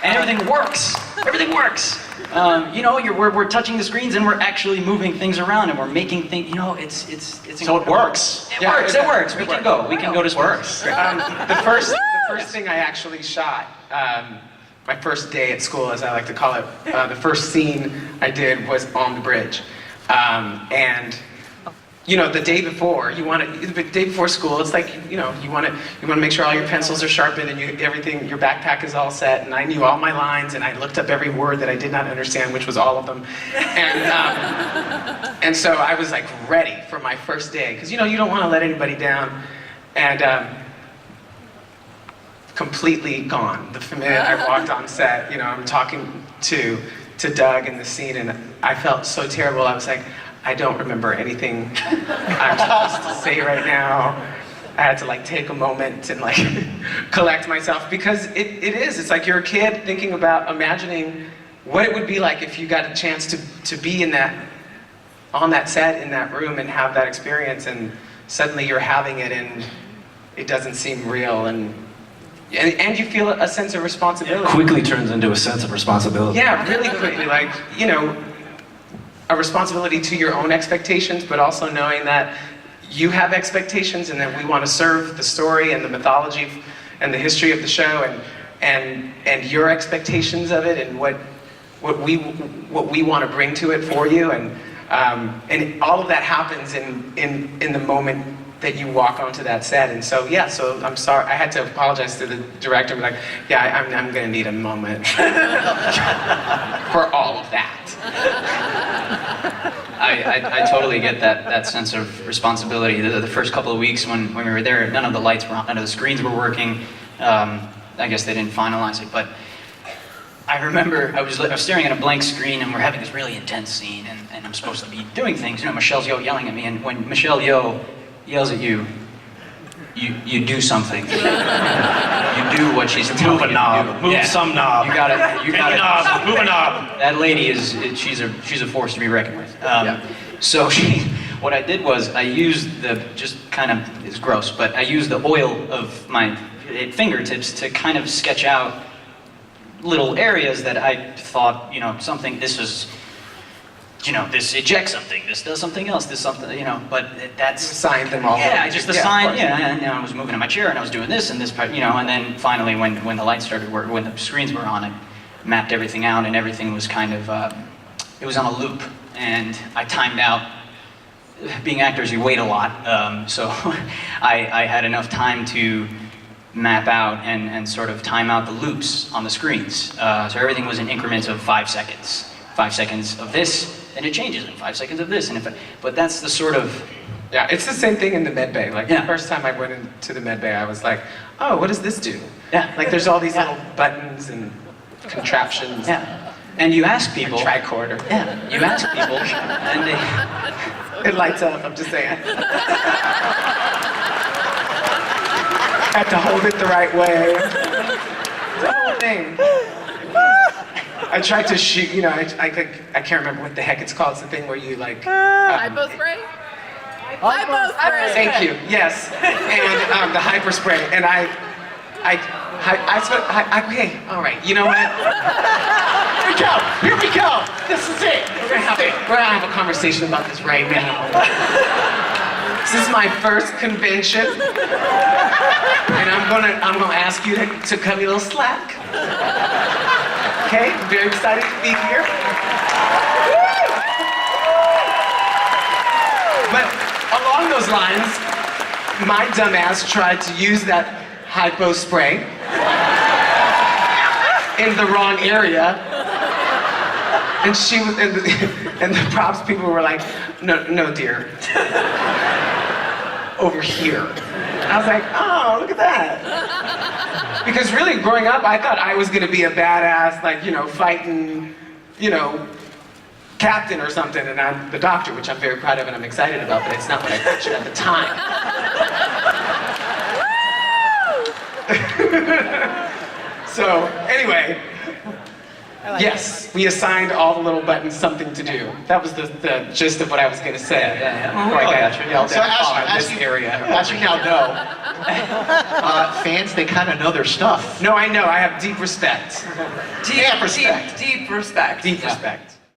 and everything works. Everything works. You know, we're touching the screens and we're actually moving things around and we're making things. You know, it's So it works. It works. It works. We can go. We can go to Works. The first thing I actually shot, my first day at school, as I like to call it, the first scene I did was on the bridge, and you know, the day before school, it's like, you know, you want to make sure all your pencils are sharpened and everything, your backpack is all set. And I knew all my lines, and I looked up every word that I did not understand, which was all of them. And so I was like ready for my first day, because you know, you don't want to let anybody down. And completely gone. The minute I walked on set, you know, I'm talking to Doug in the scene, and I felt so terrible. I was like, I don't remember anything I'm supposed to say right now. I had to like take a moment and like collect myself, because it's like you're a kid thinking about imagining what it would be like if you got a chance to be on that set, in that room, and have that experience, and suddenly you're having it and it doesn't seem real, and you feel a sense of responsibility. It quickly turns into a sense of responsibility. Yeah, really quickly, like, you know, a responsibility to your own expectations, but also knowing that you have expectations and that we want to serve the story and the mythology and the history of the show, and your expectations of it, and what we want to bring to it for you, and all of that happens in the moment that you walk onto that set. And so yeah, so I'm sorry, I had to apologize to the director, and be like, yeah, I'm gonna need a moment for all of that. I totally get that sense of responsibility. The first couple of weeks when we were there, none of the lights were on, none of the screens were working. I guess they didn't finalize it, but I remember I was staring at a blank screen, and we're having this really intense scene, and I'm supposed to be doing things. You know, Michelle's yelling at me, and when Michelle yells at you, you do something. You do what she's telling you to do. Move some knob. You gotta. Knob. Move a knob. That lady she's a force to be reckoned with. So what I did was I used it's gross, but I used the oil of my fingertips to kind of sketch out little areas that I thought, you know, this ejects something, this does something else, this something, you know, but that's... Assigned them all. Yeah, I just assigned, and I was moving in my chair, and I was doing this and this part, you know, and then finally when the lights started working, when the screens were on, I mapped everything out, and everything was kind of, it was on a loop, and I timed out. Being actors, you wait a lot, so I had enough time to map out and sort of time out the loops on the screens. So everything was in increments of 5 seconds. 5 seconds of this, and it changes in 5 seconds of this, but that's the sort of... Yeah, it's the same thing in the med bay. Like, the first time I went into the med bay, I was like, oh, what does this do? Yeah. Like, there's all these little buttons and contraptions. Yeah. And you ask people... Tricorder. Yeah, you ask people, and they... It lights up, I'm just saying. Have to hold it the right way. The whole thing. I tried to shoot, you know, I can't remember what the heck it's called. It's the thing where you like... Hypo spray? Hypo spray! Thank you, yes. And the hyper spray. And okay, all right, you know what? Here we go. This is it. We're gonna have a conversation about this right now. This is my first convention. And I'm gonna ask you to cut me a little slack. Okay, I'm very excited to be here. But along those lines, my dumbass tried to use that hypo spray in the wrong area, and and the props people were like, no, dear, over here. And I was like, oh, look at that. Because really, growing up, I thought I was gonna be a badass, like, you know, fighting, you know, captain or something, and I'm the doctor, which I'm very proud of and I'm excited about, but it's not what I pictured at the time. So, anyway, yes, we assigned all the little buttons something to do. That was the gist of what I was gonna say. Yeah. Before I got yelled So at in this area. as you now know, Fans, they kind of know their stuff. No, I know. I have deep respect. Deep respect. Deep respect. Deep respect.